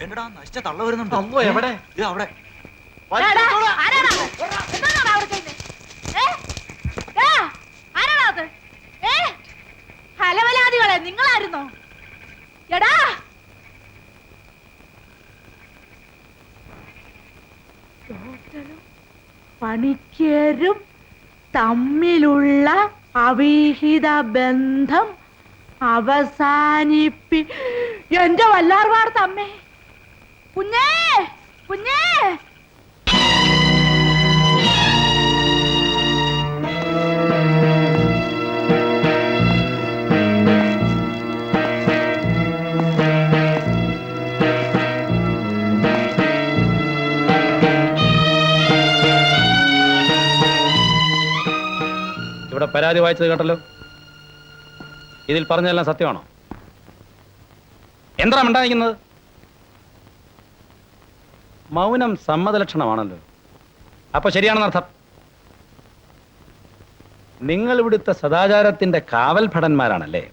എന്നടാ നശിച്ച തള്ള വരുന്നുണ്ട്. അമ്മോ എവിടെ? ഇത് അവിടെ. ഹലവലാദികളെ നിങ്ങളായിരുന്നോ? എടാ പണിക്കരും തമ്മിലുള്ള അവിഹിത ബന്ധം അവസാനിപ്പി. എന്റെ വല്ലാർവാർ തമ്മേ, കുഞ്ഞേ കുഞ്ഞേ. ഇവിടെ പരാതി വായിച്ചത് കേട്ടല്ലോ. ഇതിൽ പറഞ്ഞതെല്ലാം സത്യമാണോ? എന്താ മിണ്ടായിരിക്കുന്നത്? മൗനം സമ്മതലക്ഷണമാണല്ലോ. അപ്പൊ ശരിയാണെന്നർത്ഥം. നിങ്ങൾ ഇവിടുത്തെ സദാചാരത്തിന്റെ കാവൽ ഭടന്മാരാണല്ലേ?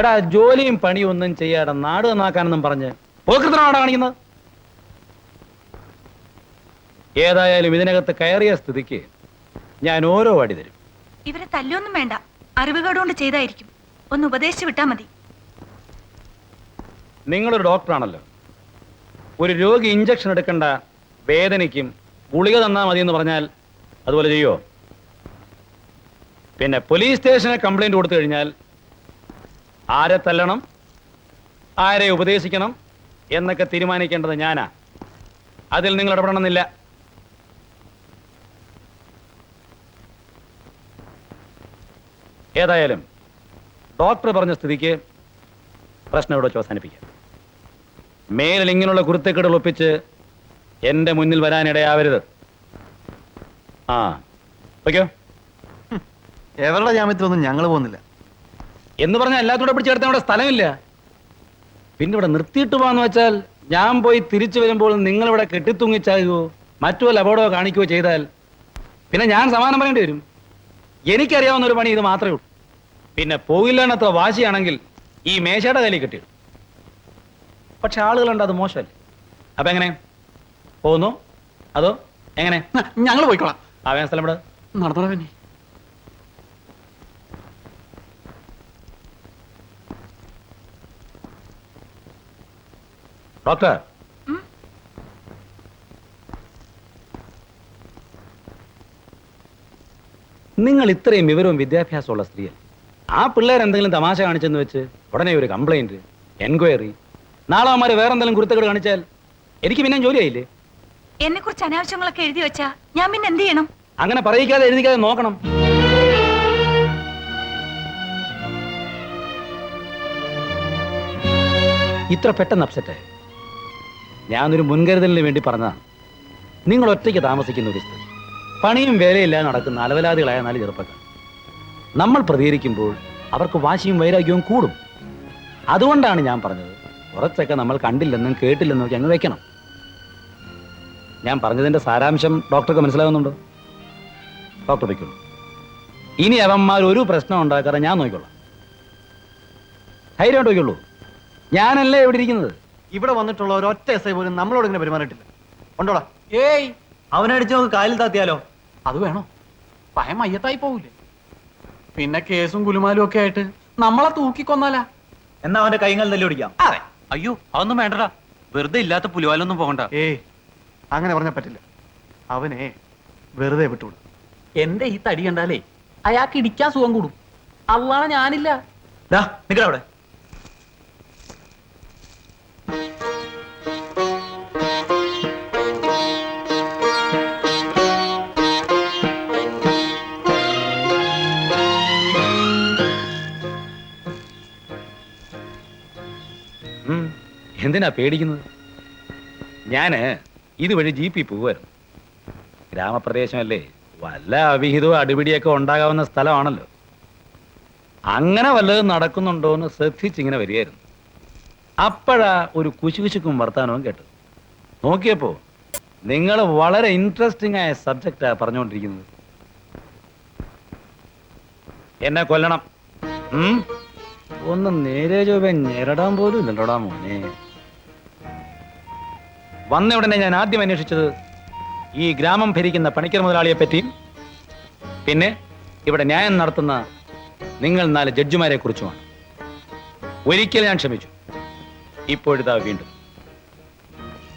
എടാ, ജോലിയും പണിയും ഒന്നും ചെയ്യാതെ നാട് നന്നാക്കാനെന്നും പറഞ്ഞ് പോകൃതനാണ് കാണിക്കുന്നത്. ഏതായാലും ഇതിനകത്ത് കയറിയ സ്ഥിതിക്ക് ഞാൻ ഓരോ വടി തരും. ഇവരെ തല്ലൊന്നും വേണ്ട, അറിവുകേടുകൊണ്ട് ചെയ്തായിരിക്കും. ഒന്ന് ഉപദേശിച്ചു വിട്ടാ മതി. നിങ്ങളൊരു ഡോക്ടറാണല്ലോ. ഒരു രോഗി ഇഞ്ചക്ഷൻ എടുക്കേണ്ട വേദനയ്ക്കും ഗുളിക തന്നാ മതി എന്ന് പറഞ്ഞാൽ അതുപോലെ ചെയ്യോ? പിന്നെ പോലീസ് സ്റ്റേഷനെ കംപ്ലൈന്റ് കൊടുത്തു കഴിഞ്ഞാൽ ആരെ തല്ലണം, ആരെ ഉപദേശിക്കണം എന്നൊക്കെ തീരുമാനിക്കേണ്ടത് ഞാനാ. അതിൽ നിങ്ങൾ ഇടപെടണമെന്നില്ല. ഏതായാലും ഡോക്ടർ പറഞ്ഞ സ്ഥിതിക്ക് പ്രശ്നം ഇവിടെ വെച്ച് അവസാനിപ്പിക്കാം. മേലിൽ ഇങ്ങനെയുള്ള കുരുത്തക്കേടുകൾ ഒപ്പിച്ച് എന്റെ മുന്നിൽ വരാനിടയാവരുത്. ആ ഓക്കെയോ? എവരുടെ ജാമ്യത്തിലൊന്നും ഞങ്ങൾ പോകുന്നില്ല എന്ന് പറഞ്ഞാൽ എല്ലാത്തൂടെ പിടിച്ച് കിടത്താൻ ഇവിടെ സ്ഥലമില്ല. പിന്നെ ഇവിടെ നിർത്തിയിട്ട് പോകാന്ന് വെച്ചാൽ ഞാൻ പോയി തിരിച്ചു വരുമ്പോൾ നിങ്ങളിവിടെ കെട്ടിത്തൂങ്ങിച്ചാകുകയോ മറ്റു വല്ല അപകടമോ കാണിക്കുകയോ ചെയ്താൽ പിന്നെ ഞാൻ സമാധാനം പറയേണ്ടി വരും. എനിക്കറിയാവുന്ന ഒരു പണി ഇത് മാത്രമേ ഉള്ളൂ. പിന്നെ പോയില്ലെന്നത്ര വാശിയാണെങ്കിൽ ഈ മേശയുടെ കയ്യിൽ കിട്ടിയിടും. പക്ഷെ ആളുകളുണ്ട്, അത് മോശമല്ലേ? അപ്പൊ എങ്ങനെ പോകുന്നു? അതോ എങ്ങനെ? ഞങ്ങൾ പോയിക്കോളാം. ആവേന സ്ഥലം ഇവിടെ നടന്നോളാം. പിന്നെ ഡോക്ടർ, നിങ്ങൾ ഇത്രയും വിവരവും വിദ്യാഭ്യാസമുള്ള സ്ത്രീയല്ല. ആ പിള്ളേർ എന്തെങ്കിലും തമാശ കാണിച്ചെന്ന് വെച്ച് ഉടനെ ഒരു കംപ്ലൈന്റ്, എൻക്വയറി, നാളെ അവന്മാര് വേറെ എന്തെങ്കിലും കുരുത്തക്കേട് കാണിച്ചാൽ എനിക്ക് പിന്നെ ജോലിയായില്ലേ? എന്നെ കുറിച്ച് അനാവശ്യങ്ങളൊക്കെ എഴുതി വെച്ചാ ഞാൻ പിന്നെ എന്ത് ചെയ്യണം? അങ്ങനെ പറയിക്കാതെ എഴുതിക്കാതെ നോക്കണം. ഇത്ര പെട്ടെന്ന് അപ്സെറ്റ് ഞാനൊരു മുൻകരുതലിന് വേണ്ടി പറഞ്ഞതാണ്. നിങ്ങൾ ഒറ്റയ്ക്ക് താമസിക്കുന്ന ഒരു സ്ത്രീ, പണിയും വേലയില്ലാതെ നടക്കുന്ന അലവലാദികളായ 4 ചെറുപ്പക്കാർ. നമ്മൾ പ്രതികരിക്കുമ്പോൾ അവർക്ക് വാശിയും വൈരാഗ്യവും കൂടും. അതുകൊണ്ടാണ് ഞാൻ പറഞ്ഞത് കുറച്ചൊക്കെ നമ്മൾ കണ്ടില്ലെന്നും കേട്ടില്ലെന്നും ഒക്കെ അങ്ങ് വെക്കണം. ഞാൻ പറഞ്ഞതിന്റെ സാരാംശം ഡോക്ടർക്ക് മനസ്സിലാവുന്നുണ്ടോ? ഡോക്ടർ വയ്ക്കുള്ളൂ. ഇനി അവന്മാർ ഒരു പ്രശ്നം ഉണ്ടാക്കാതെ ഞാൻ നോക്കിക്കൊള്ളാം. ധൈര്യമായിട്ട് വയ്ക്കുള്ളൂ. ഞാനല്ലേ ഇവിടെ ഇരിക്കുന്നത്. ഇവിടെ വന്നിട്ടുള്ള ഒരൊറ്റ എസ് ഐ പോലും നമ്മളോട് ഇങ്ങനെ പെരുമാറിയിട്ടില്ല. ഉണ്ടോടാ? ഏയ്, അവനടിച്ച് നമുക്ക് കാലിൽ താത്തിയാലോ? അത് വേണോ? ഭയം മയ്യത്തായി പോവില്ലേ? പിന്നെ കേസും കുലുമാലും ഒക്കെ ആയിട്ട് നമ്മളെ തൂക്കിക്കൊന്നാലാ? എന്നാ അവന്റെ കൈകൾ തല്ലി ഓടിക്കാം. അതെ. അയ്യോ, അതൊന്നും വേണ്ടടാ. വെറുതെ ഇല്ലാത്ത പുലിവാലൊന്നും പോകണ്ട. ഏയ്, അങ്ങനെ പറഞ്ഞാൽ പറ്റില്ല. അവനെ വെറുതെ വിട്ടുവിടും. എന്റെ ഈ തടി കണ്ടാലേ അയാൾക്ക് ഇടിക്കാൻ സുഖം കൂടും. അള്ളാണ് ഞാനില്ല. നിക്കവിടെ. എന്തിനാ പേടിക്കുന്നത്? ഞാന് ഇതുവഴി ജീപ്പിൽ പോവായിരുന്നു. ഗ്രാമപ്രദേശമല്ലേ, വല്ല അവിഹിതവും അടിപിടിയൊക്കെ ഉണ്ടാകാവുന്ന സ്ഥലമാണല്ലോ. അങ്ങനെ വല്ലതും നടക്കുന്നുണ്ടോ എന്ന് ശ്രദ്ധിച്ചിങ്ങനെ വരികയായിരുന്നു. അപ്പോഴാ ഒരു കുശുകുശുക്കും വർത്താനവും കേട്ടത്. നോക്കിയപ്പോ നിങ്ങൾ വളരെ ഇൻട്രസ്റ്റിംഗ് ആയ സബ്ജക്റ്റാ പറഞ്ഞുകൊണ്ടിരിക്കുന്നത്. എന്നെ കൊല്ലണം. ഒന്ന് നേരെ ചൊവ്വേ ഞെരടാൻ പോലും ഇല്ലല്ലോടാ മോനെ. വന്ന ഉടനെ ഞാൻ ആദ്യം അന്വേഷിച്ചത് ഈ ഗ്രാമം ഭരിക്കുന്ന പണിക്കർ മുതലാളിയെ പറ്റിയും പിന്നെ ഇവിടെ ന്യായം നടത്തുന്ന നിങ്ങൾ 4 ജഡ്ജിമാരെ കുറിച്ചുമാണ്. ഒരിക്കൽ ഞാൻ ക്ഷമിച്ചു, ഇപ്പോഴിതാ വീണ്ടും.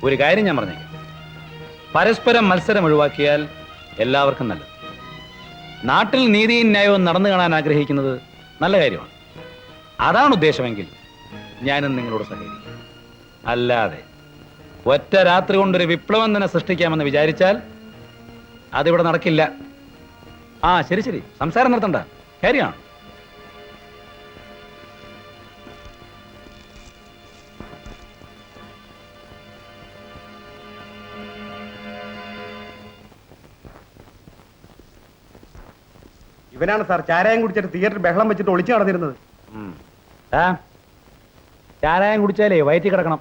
ഒരു കാര്യം ഞാൻ പറഞ്ഞേക്കാം, പരസ്പരം മത്സരം ഒഴിവാക്കിയാൽ എല്ലാവർക്കും നല്ലത്. നാട്ടിൽ നീതിയും ന്യായവും നടന്നു കാണാൻ ആഗ്രഹിക്കുന്നത് നല്ല കാര്യമാണ്. അതാണ് ഉദ്ദേശമെങ്കിൽ ഞാനും നിങ്ങളോട് സഹകരിക്കും. അല്ലാതെ ഒറ്റ രാത്രി കൊണ്ടൊരു വിപ്ലവം തന്നെ സൃഷ്ടിക്കാമെന്ന് വിചാരിച്ചാൽ അതിവിടെ നടക്കില്ല. ആ ശരി ശരി, സംസാരം നിർത്തണ്ട, കാര്യമാണ്. ഇവനാണ് സാർ ചാരായം കുടിച്ചിട്ട് തിയേറ്റർ ബഹളം വെച്ചിട്ട് ഒളിച്ചു നടന്നിരുന്നത്. ചാരായം കുടിച്ചാലേ വയറ്റി കിടക്കണം.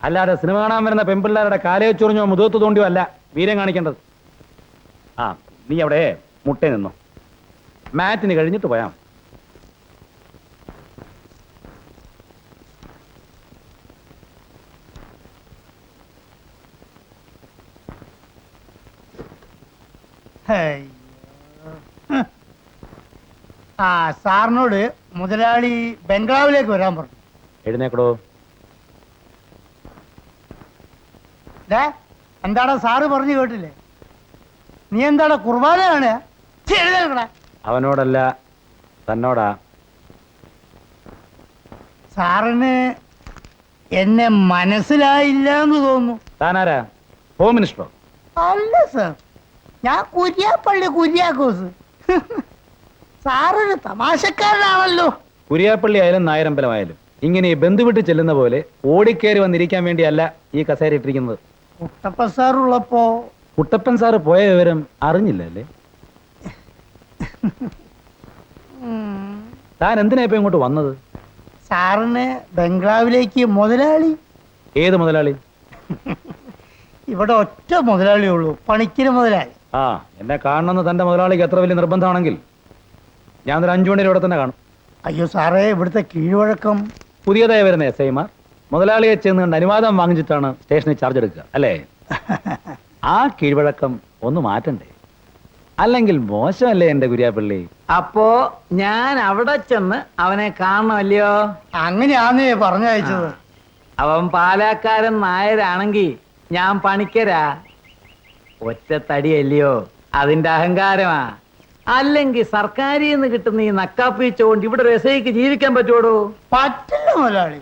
അല്ലാതെ സിനിമ കാണാൻ വരുന്ന പെൺപിള്ളേരുടെ കാലയെ ചൊറിഞ്ഞോ മുഖത്ത് തോണ്ടിയോ അല്ല വീരം കാണിക്കേണ്ടത്. ആ നീ അവിടെ മുട്ടേ നിന്നോ, മാറ്റിന് കഴിഞ്ഞിട്ട് പോയാം. ആ സാറിനോട് മുതലാളി ബംഗ്ലാവിലേക്ക് വരാൻ പറഞ്ഞു. എഴുന്നേക്കടോ. എന്താടാ സാറ് പറഞ്ഞു കേട്ടില്ലേ? നീ എന്താടാ കുർബാനയാണ്? അവനോടല്ല തന്നോടാ. സാറിന് എന്നെ മനസ്സിലായില്ല എന്ന് തോന്നുന്നു. താനാരാ? ഹോം മിനിസ്റ്ററോ? അല്ല സാർ, ഞാൻ കുര്യാപ്പള്ളി കുര്യാക്കോസ്. സാറൊരു തമാശക്കാരനാണല്ലോ. കുര്യാപ്പള്ളി ആയാലും നായരമ്പലമായാലും ഇങ്ങനെ ബന്ധുവിട്ട് ചെല്ലുന്ന പോലെ ഓടിക്കേറി വന്നിരിക്കാൻ വേണ്ടിയല്ല ഈ കസേര ഇട്ടിരിക്കുന്നത്. കുട്ടപ്പൻ സാറുള്ളപ്പോ കുട്ടപ്പൻ സാറ് പോയ വിവരം അറിഞ്ഞില്ല അല്ലേ? താൻ എന്തിനാ ഇപ്പൊ ഇങ്ങോട്ട് വന്നത്? സാറിന് ബംഗ്ലാവിലേക്ക് മുതലാളി. ഏത് മുതലാളി? ഇവിടെ ഒറ്റ മുതലാളിയേ ഉള്ളൂ, പണിക്കര് മുതലാളി. ആ എന്നെ കാണണമെന്ന് തന്റെ മുതലാളിക്ക് എത്ര വലിയ നിർബന്ധമാണെങ്കിൽ ഞാൻ ഒരു 5 മണിയുടെ ഇവിടെ തന്നെ കാണും. അയ്യോ സാറേ, ഇവിടുത്തെ കീഴ്വഴക്കം. പുതിയതായി വരുന്ന SI-മാർ മുതലാളിയെ ചെന്ന് കണ്ട് അനുവാദം വാങ്ങിച്ചിട്ടാണ് സ്റ്റേഷനിൽ ചാർജ് എടുക്കുക അല്ലേ? ആ കീഴ്വഴക്കം ഒന്ന് മാറ്റണ്ടേ? അല്ലെങ്കിൽ മോശമല്ലേ എന്റെ കുര്യാപ്പള്ളി? അപ്പോ ഞാൻ അവിടെ ചെന്ന് അവനെ കാണണമല്ലയോ? അങ്ങനെയാന്നേ പറഞ്ഞയച്ചത്. അവൻ പാലാക്കാരൻ നായരാണെങ്കി ഞാൻ പണിക്കരാ. ഒറ്റ തടിയല്ലയോ, അതിന്റെ അഹങ്കാരമാ. അല്ലെങ്കിൽ സർക്കാരിൽ നിന്ന് കിട്ടുന്ന ഈ നക്കാപ്പിച്ചുകൊണ്ട് ഇവിടെ ഒരു SIക്ക് ജീവിക്കാൻ പറ്റുമോ? പറ്റില്ല മുതലാളി.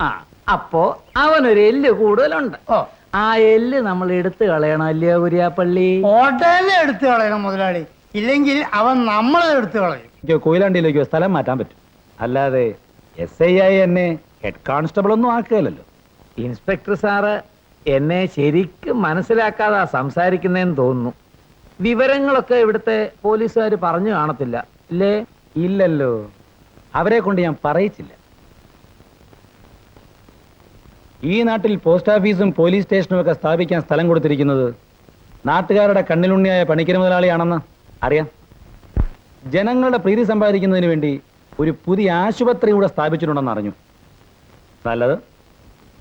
ആ അപ്പോ അവനൊരു എല്ല് കൂടുതലുണ്ട്. ഓ, ആ എല്ല് നമ്മൾ എടുത്തു കളയണം അല്ലയോ കുര്യാപ്പള്ളി? ഹോട്ടലിനെ എടുത്തു കളയണം മുതലാളി, ഇല്ലെങ്കിൽ അവൻ നമ്മളെ എടുത്തു കളയും. കൊയിലാണ്ടിയിലേക്കോ സ്ഥലം മാറ്റാൻ പറ്റും, അല്ലാതെ SI ആയി എന്നെ ഹെഡ് കോൺസ്റ്റബിൾ ഒന്നും ആക്കുകയല്ലോ. ഇൻസ്പെക്ടർ സാറ് എന്നെ ശരിക്കും മനസ്സിലാക്കാതാ സംസാരിക്കുന്നതെന്ന് തോന്നുന്നു. വിവരങ്ങളൊക്കെ ഇവിടുത്തെ പോലീസുകാർ പറഞ്ഞു കാണത്തില്ല അല്ലേ? ഇല്ലല്ലോ, അവരെ കൊണ്ട് ഞാൻ പറയിച്ചില്ല. ഈ നാട്ടിൽ പോസ്റ്റ് ഓഫീസും പോലീസ് സ്റ്റേഷനും ഒക്കെ സ്ഥാപിക്കാൻ സ്ഥലം കൊടുത്തിരിക്കുന്നത് നാട്ടുകാരുടെ കണ്ണിലുണ്ണിയായ പണിക്കര് മുതലാളിയാണെന്ന് അറിയാം. ജനങ്ങളുടെ പ്രീതി സമ്പാദിക്കുന്നതിന് വേണ്ടി ഒരു പുതിയ ആശുപത്രി കൂടെ സ്ഥാപിച്ചിട്ടുണ്ടെന്ന് അറിഞ്ഞു. നല്ലത്.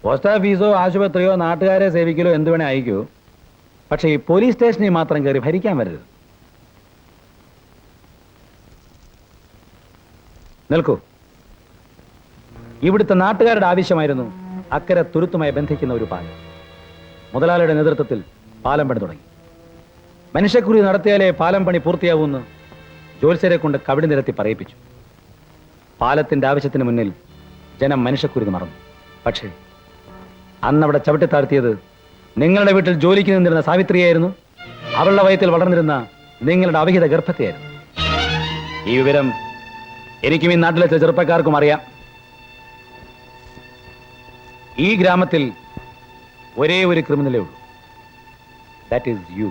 പോസ്റ്റ് ഓഫീസോ ആശുപത്രിയോ നാട്ടുകാരെ സേവിക്കലോ എന്ത് വേണേ അയക്കോ, പക്ഷേ ഈ പോലീസ് സ്റ്റേഷനിൽ മാത്രം കയറി ഭരിക്കാൻ വരരുത്. നിൽക്കൂ. ഇവിടുത്തെ നാട്ടുകാരുടെ ആവശ്യമായിരുന്നു അക്കരെ തുരുത്തുമായി ബന്ധിക്കുന്ന ഒരു പാലം. മുതലാളിയുടെ നേതൃത്വത്തിൽ പാലം പണി തുടങ്ങി. മനുഷ്യക്കുറി നടത്തിയാലേ പാലം പണി പൂർത്തിയാവൂന്ന് ജോത്സ്യരെ കൊണ്ട് കവിടി നിരത്തി പറയിപ്പിച്ചു. പാലത്തിന്റെ ആവശ്യത്തിന് മുന്നിൽ ജനം മനുഷ്യക്കുരുന്ന് മറന്നു. പക്ഷേ അന്നവിടെ ചവിട്ടിത്താഴ്ത്തിയത് നിങ്ങളുടെ വീട്ടിൽ ജോലിക്ക് നിന്നിരുന്ന സാവിത്രിയായിരുന്നു. അവളുടെ വയറ്റിൽ വളർന്നിരുന്ന നിങ്ങളുടെ അവിഹിത ഗർഭത്തെയായിരുന്നു. ഈ വിവരം എനിക്കും ഈ നാട്ടിലെ ചെറുപ്പക്കാർക്കും അറിയാം. ഈ ഗ്രാമത്തിൽ ഒരേ ഒരു ക്രിമിനലേ ഉള്ളൂ, ദാറ്റ് ഈസ് യു.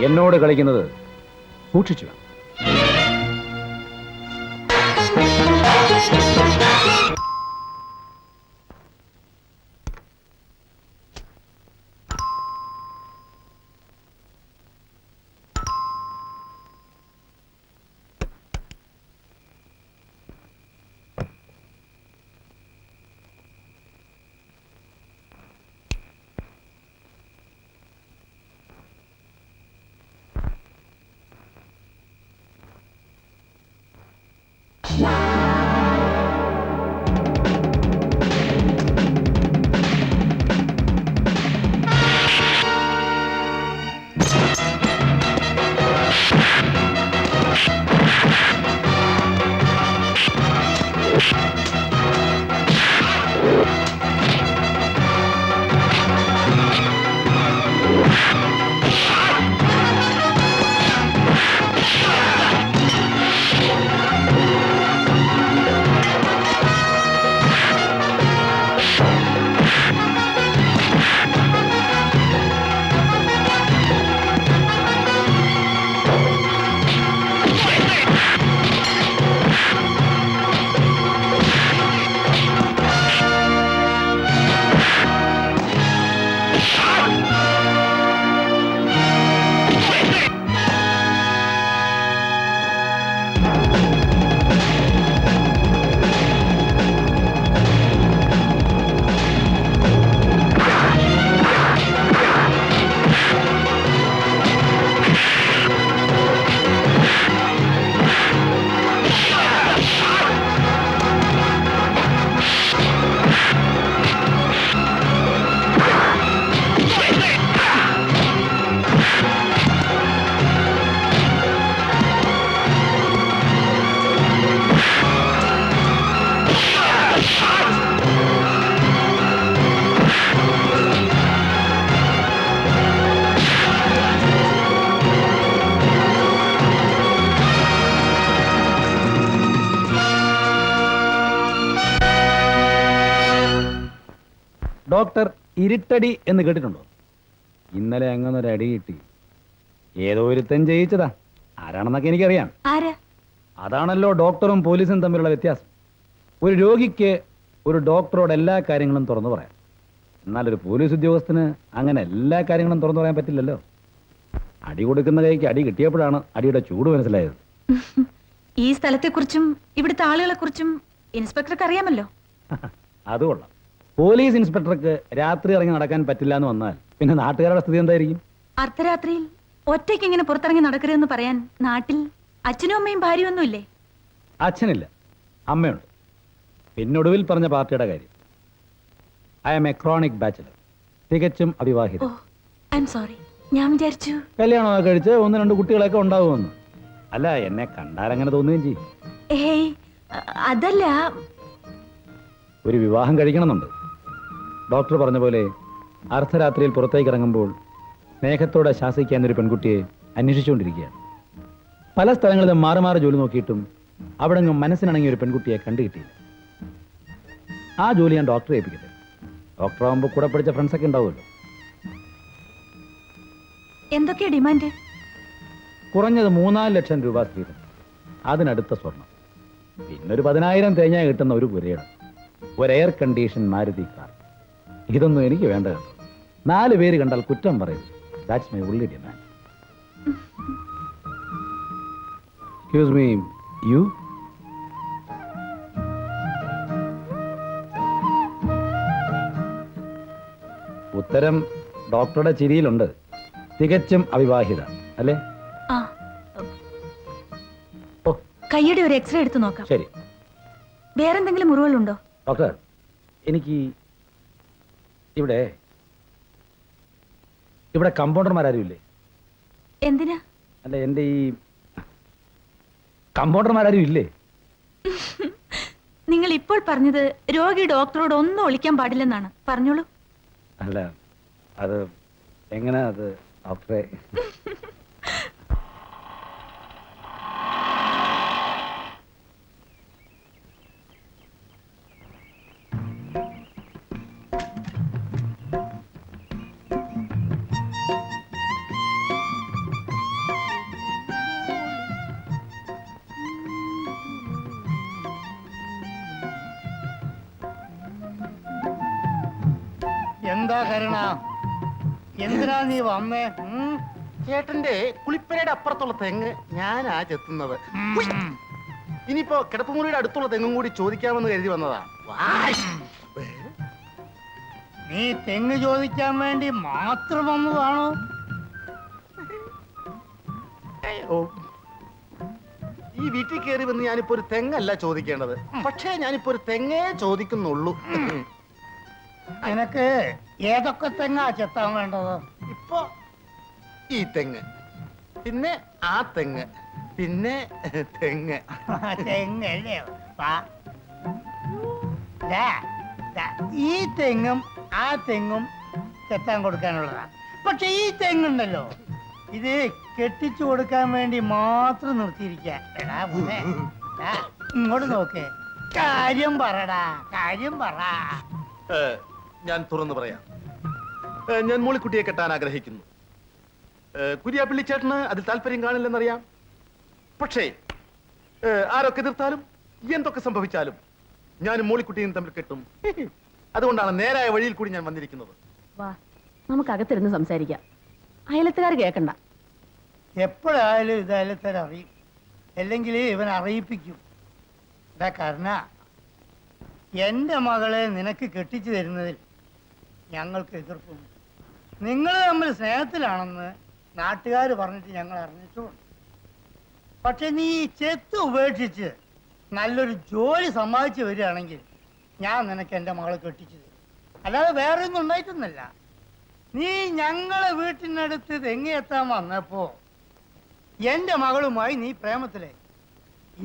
എന്നോട് കളിക്കുന്നത് സൂക്ഷിച്ചു. ഡോക്ടർ ഇരുട്ടടി എന്ന് കേട്ടിട്ടുണ്ടോ? ഇന്നലെ അങ്ങനെ ഒരു അടി കിട്ടി. ഏതോ ഒരുത്തൻ ജയിച്ചതാ. ആരാണെന്നൊക്കെ എനിക്കറിയാം. ആരാ? അതാണല്ലോ ഡോക്ടറും പോലീസും തമ്മിലുള്ള വ്യത്യാസം. ഒരു രോഗിക്ക് ഒരു ഡോക്ടറോട് എല്ലാ കാര്യങ്ങളും തുറന്നു പറയാം. എന്നാൽ ഒരു പോലീസ് ഉദ്യോഗസ്ഥന് അങ്ങനെ എല്ലാ കാര്യങ്ങളും തുറന്നു പറയാൻ പറ്റില്ലല്ലോ. അടി കൊടുക്കുന്ന കൈക്ക് അടി കിട്ടിയപ്പോഴാണ് അടിയുടെ ചൂട് മനസ്സിലായത്. ഈ സ്ഥലത്തെക്കുറിച്ചും ഇവിടുത്തെ ആളുകളെക്കുറിച്ചും ഇൻസ്പെക്ടർക്ക് അറിയാമല്ലോ. അത് കൊള്ളാം. പോലീസ് ഇൻസ്പെക്ടർക്ക് രാത്രി ഇറങ്ങി നടക്കാൻ പറ്റില്ല എന്ന് വന്നാൽ പിന്നെ നാട്ടുകാരുടെ സ്ഥിതി എന്തായിരിക്കും? അർദ്ധരാത്രിയിൽ ഒറ്റയ്ക്ക് ഇങ്ങനെ പുറത്തിറങ്ങി നടക്കരുതെന്ന് പറയാൻ നാട്ടിൽ അച്ഛനും അമ്മയും ഭാര്യയൊന്നും ഇല്ലേ? അച്ഛനില്ല, അമ്മയുണ്ട്. പിന്നൊടുവിൽ പറഞ്ഞ പാർട്ടിയുടെ കാര്യം. I am a chronic bachelor, തികച്ചും അവിവാഹിത. Oh, I'm sorry. ഞാൻ വിചാരിച്ചു കല്യാണമൊക്കെ കഴിച്ച് 1-2 കുട്ടികളൊക്കെ ഉണ്ടാവുമെന്ന്. അല്ല, എന്നെ കണ്ടാൽ അങ്ങനെ തോന്നുകയും ചെയ്യും. ഏയ്, അതല്ല. ഒരു വിവാഹം കഴിക്കണമെന്നുണ്ട്. ഡോക്ടർ പറഞ്ഞ പോലെ അർദ്ധരാത്രിയിൽ പുറത്തേക്ക് ഇറങ്ങുമ്പോൾ സ്നേഹത്തോടെ ശാസിക്കാൻ ഒരു പെൺകുട്ടിയെ അന്വേഷിച്ചുകൊണ്ടിരിക്കുകയാണ്. പല സ്ഥലങ്ങളിലും മാറി മാറി ജോലി നോക്കിയിട്ടും അവിടെ നിന്നും മനസ്സിനിണങ്ങിയ ഒരു പെൺകുട്ടിയെ കണ്ടുകിട്ടിയില്ല. ആ ജോലി ഞാൻ ഡോക്ടറെ ഏൽപ്പിക്കട്ടെ. ഡോക്ടറാകുമ്പോൾ കൂടെ പഠിച്ച ഫ്രണ്ട്സൊക്കെ ഉണ്ടാവുമല്ലോ. എന്തൊക്കെയാ ഡിമാൻഡ്? കുറഞ്ഞത് 3-4 ലക്ഷം രൂപ സ്ഥിരം, അതിനടുത്ത സ്വർണം, പിന്നൊരു 10,000 തേങ്ങ കിട്ടുന്ന ഒരു പുരയിടം, ഒരു എയർ കണ്ടീഷൻ മാരുതി കാർ. ഇതൊന്നും എനിക്ക് വേണ്ട. 4 പേര് കണ്ടാൽ കുറ്റം പറയും. That's my only demand. Excuse me, you? ഉത്തരം ഡോക്ടറുടെ ചിരിയിലുണ്ട്. തികച്ചും അവിവാഹിത അല്ലേ? ആ, കൈയുടെ ഒരു എക്സ്റേ എടുത്ത് നോക്കാം. ശരി. വേറെന്തെങ്കിലും മുറിവുകളുണ്ടോ? ഡോക്ടർ, എനിക്ക് ഇവിടെ കമ്പൗണ്ടർമാരും ഇല്ലേ? എന്തിനാ? അല്ല, എൻ്റെ ഈ കമ്പൗണ്ടർമാരും ഇല്ലേ? നിങ്ങൾ ഇപ്പോൾ പറഞ്ഞത് രോഗി ഡോക്ടറോട് ഒന്നും ഒളിക്കാൻ പാടില്ലെന്നാണ്. പറഞ്ഞോളൂ. അല്ല, അത് എങ്ങനെ? അത് ഡോക്ടറെ, എന്താ കരുണ, എന്തിനാ നീ വന്നേ? ചേട്ടന്റെ കുളിപ്പരയുടെ അപ്പുറത്തുള്ള തെങ്ങ് ഞാനാ ചെത്തുന്നത്. ഇനിയിപ്പോ കിടപ്പുമുറിയുടെ അടുത്തുള്ള തെങ്ങും കൂടി ചോദിക്കാമെന്ന് കരുതി വന്നതാ. നീ തെങ്ങ് ചോദിക്കാൻ വേണ്ടി മാത്രം വന്നതാണോ? ഈ വീട്ടിൽ കയറി വന്ന് ഞാനിപ്പോ ഒരു തെങ്ങല്ല ചോദിക്കേണ്ടത്, പക്ഷേ ഞാനിപ്പോ ഒരു തെങ്ങേ ചോദിക്കുന്നുള്ളൂ. നിനക്ക് ഏതൊക്കെ തെങ്ങാ ചെത്താൻ വേണ്ടത്? ഇപ്പൊ ഈ തെങ്ങ്, പിന്നെ ആ തെങ്ങ്, പിന്നെ തെങ്ങ്. തെങ്ങല്ലേ? ഈ തെങ്ങും ആ തെങ്ങും ചെത്താൻ കൊടുക്കാനുള്ളതാ. പക്ഷെ ഈ തെങ്ങുണ്ടല്ലോ, ഇത് കെട്ടിച്ചു കൊടുക്കാൻ വേണ്ടി മാത്രം നിർത്തിയിരിക്കാ. ഇങ്ങോട്ട് നോക്കേ, കാര്യം പറടാ, കാര്യം പറ. ഞാൻ തുറന്നു പറയാം. ഞാൻ മോളിക്കുട്ടിയെ കെട്ടാൻ ആഗ്രഹിക്കുന്നു. കുര്യാപ്പിള്ളി ചേട്ടന് അതിൽ താല്പര്യം കാണില്ലെന്നറിയാം. പക്ഷേ ആരൊക്കെ എതിർത്താലും എന്തൊക്കെ സംഭവിച്ചാലും ഞാനും മോളിക്കുട്ടിയും തമ്മിൽ കെട്ടും. അതുകൊണ്ടാണ് നേരായ വഴിയിൽ കൂടി ഞാൻ വന്നിരിക്കുന്നത്. വാ, നമുക്ക് അകത്തിരുന്ന് സംസാരിക്കാം. അയലത്തുകാർ കേൾക്കണ്ട. എപ്പോഴായാലും ഇത് അയലത്തരറിയും, അല്ലെങ്കിൽ ഇവൻ അറിയിപ്പിക്കും. കർണ, എന്റെ മകളെ നിനക്ക് കെട്ടിച്ചു തരുന്നതിൽ ഞങ്ങൾക്ക് എതിർപ്പുണ്ട്. നിങ്ങൾ തമ്മിൽ സ്നേഹത്തിലാണെന്ന് നാട്ടുകാർ പറഞ്ഞിട്ട് ഞങ്ങൾ അറിഞ്ഞിട്ടുമുണ്ട്. പക്ഷെ നീ ഈ ചെത്ത് ഉപേക്ഷിച്ച് നല്ലൊരു ജോലി സമ്പാദിച്ചു വരികയാണെങ്കിൽ ഞാൻ നിനക്ക് എൻ്റെ മകളെ കെട്ടിച്ചു തരും. അല്ലാതെ വേറെ ഒന്നും ഉണ്ടായിട്ടൊന്നല്ല. നീ ഞങ്ങളെ വീട്ടിനടുത്ത് തെങ്ങിയെത്താൻ വന്നപ്പോ എൻ്റെ മകളുമായി നീ പ്രേമത്തിലായി.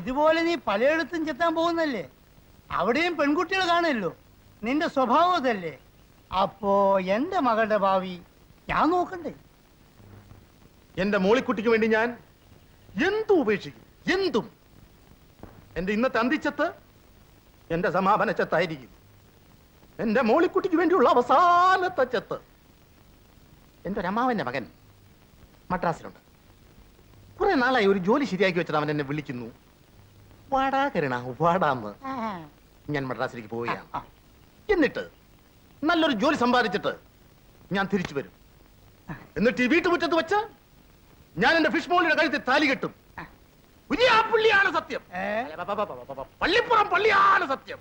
ഇതുപോലെ നീ പലയിടത്തും ചെത്താൻ പോകുന്നല്ലേ, അവിടെയും പെൺകുട്ടികൾ കാണുമല്ലോ. നിന്റെ സ്വഭാവം അതല്ലേ. അപ്പോ എന്റെ മകളുടെ ഭാവി ഞാൻ നോക്കണ്ടേ? എന്റെ മോളിക്കുട്ടിക്ക് വേണ്ടി ഞാൻ എന്തും ഉപേക്ഷിക്കും, എന്തും. എന്റെ ഇന്നത്തെ അന്തിച്ചത്ത് എന്റെ സമാപന ചത്തായിരിക്കും. എന്റെ മോളിക്കുട്ടിക്ക് വേണ്ടിയുള്ള അവസാനത്തെ ചെത്ത്. എന്റെ ഒരു അമ്മാവന്റെ മകൻ മദ്രാസിലുണ്ട്. കുറെ നാളായി ഒരു ജോലി ശരിയാക്കി വെച്ചിട്ട് അവൻ എന്നെ വിളിക്കുന്നു. വാടാ കരുണ വാടാന്ന്. ഞാൻ മദ്രാസിലേക്ക് പോവുകയാണ്. എന്നിട്ട് നല്ലൊരു ജോലി സമ്പാദിച്ചിട്ട് ഞാൻ തിരിച്ചു വരും. എന്നിട്ട് ഈ വീട്ടുമുറ്റത്ത് വെച്ച് ഞാൻ എന്റെ ഫിഷ് മോളിയുടെ കഴുത്തിൽ താലി കെട്ടും. പുള്ളിയാണ് സത്യം. പള്ളിപ്പുറം പള്ളിയാണ് സത്യം.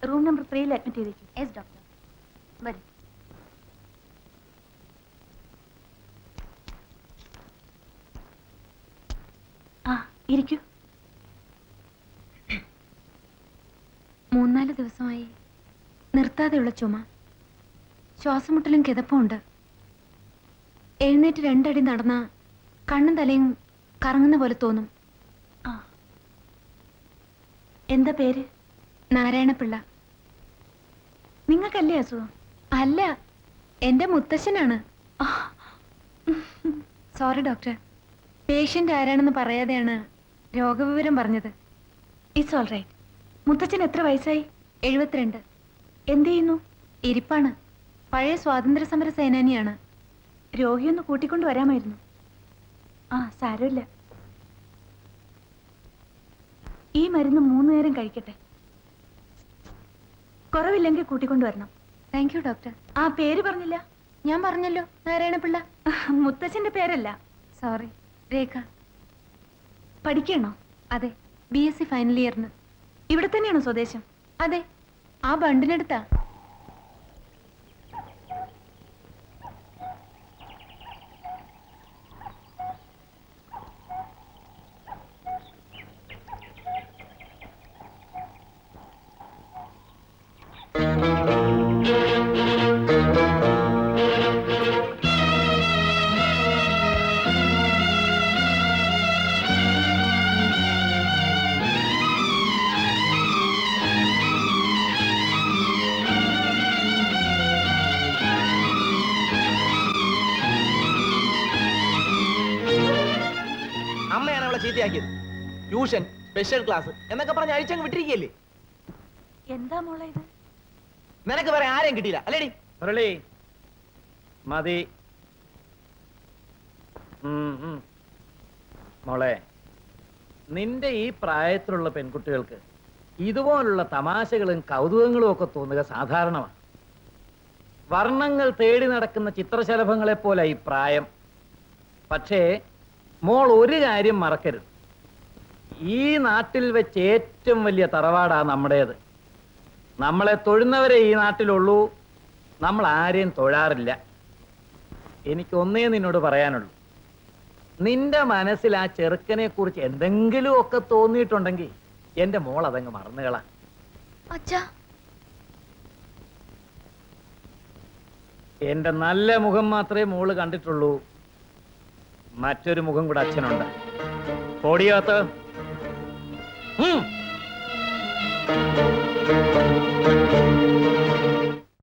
റൂം നമ്പർ 3 അഡ്മിറ്റ് ചെയ്തേക്കും. Yes doctor. വരും. ആ ഇരിക്കൂ. 3-4 ദിവസമായി നിർത്താതെയുള്ള ചുമ, ശ്വാസമുട്ടലും കിതപ്പുണ്ട്. എഴുന്നേറ്റ് 2 അടി നടന്ന കണ്ണും തലയും കറങ്ങുന്ന പോലെ തോന്നും. ആ എന്താ പേര്? നാരായണപിള്ള. നിങ്ങൾക്കല്ലേ അസുഖം? അല്ല, എന്റെ മുത്തശ്ശനാണ്. സോറി ഡോക്ടർ, പേഷ്യന്റ് ആരാണെന്ന് പറയാതെയാണ് രോഗവിവരം പറഞ്ഞത്. It's all right. മുത്തച്ഛൻ എത്ര വയസ്സായി? 72. എന്ത് ചെയ്യുന്നു? ഇരിപ്പാണ്. പഴയ സ്വാതന്ത്ര്യ സമര സേനാനിയാണ്. രോഗിയൊന്ന് കൂട്ടിക്കൊണ്ട് വരാമായിരുന്നു. ആ സാരമില്ല. ഈ മരുന്ന് 3 നേരം കഴിക്കട്ടെ. കുറവില്ലെങ്കിൽ കൂട്ടിക്കൊണ്ടുവരണം. Thank you doctor. ആ പേര് പറഞ്ഞില്ല. ഞാൻ പറഞ്ഞല്ലോ, നാരായണപിള്ള. മുത്തച്ഛന്റെ പേരല്ല. സോറി. രേഖ. പഠിക്കണോ? അതെ, BSc ഫൈനൽ ഇയറിന്. ഇവിടെ തന്നെയാണോ സ്വദേശം? അതെ, ആ ബണ്ടിനടുത്താ. അമ്മയാണ് അവളെ ചീത്തയാക്കിയത്. ട്യൂഷൻ, സ്പെഷ്യൽ ക്ലാസ് എന്നൊക്കെ പറഞ്ഞ് അഴിച്ചങ്ങ് വിട്ടിരിക്കല്ലേ. എന്താ മോളെ ഇത്? നിനക്ക് വേറെ ആരെയും കിട്ടിയില്ല അല്ലേടി? മുരളി മതി. മോളെ, നിന്റെ ഈ പ്രായത്തിലുള്ള പെൺകുട്ടികൾക്ക് ഇതുപോലുള്ള തമാശകളും കൗതുകങ്ങളും ഒക്കെ തോന്നുക സാധാരണമാണ്. വർണ്ണങ്ങൾ തേടി നടക്കുന്ന ചിത്രശലഭങ്ങളെ പോലെ ഈ പ്രായം. പക്ഷേ മോൾ ഒരു കാര്യം മറക്കരുത്, ഈ നാട്ടിൽ വെച്ച് ഏറ്റവും വലിയ തറവാടാ നമ്മുടേത്. നമ്മളെ തൊഴുന്നവരെ ഈ നാട്ടിലുള്ളൂ, നമ്മൾ ആരെയും തൊഴാറില്ല. എനിക്കൊന്നേ നിന്നോട് പറയാനുള്ളൂ, നിന്റെ മനസ്സിൽ ആ ചെറുക്കനെ കുറിച്ച് എന്തെങ്കിലും ഒക്കെ തോന്നിയിട്ടുണ്ടെങ്കിൽ എന്റെ മോൾ അതങ്ങ് മറന്നുകളാ. അച്ഛാ, എന്റെ നല്ല മുഖം മാത്രമേ മോള് കണ്ടിട്ടുള്ളൂ, മറ്റൊരു മുഖം കൂടെ അച്ഛനുണ്ട്. ഓടിയാത്ത ഉം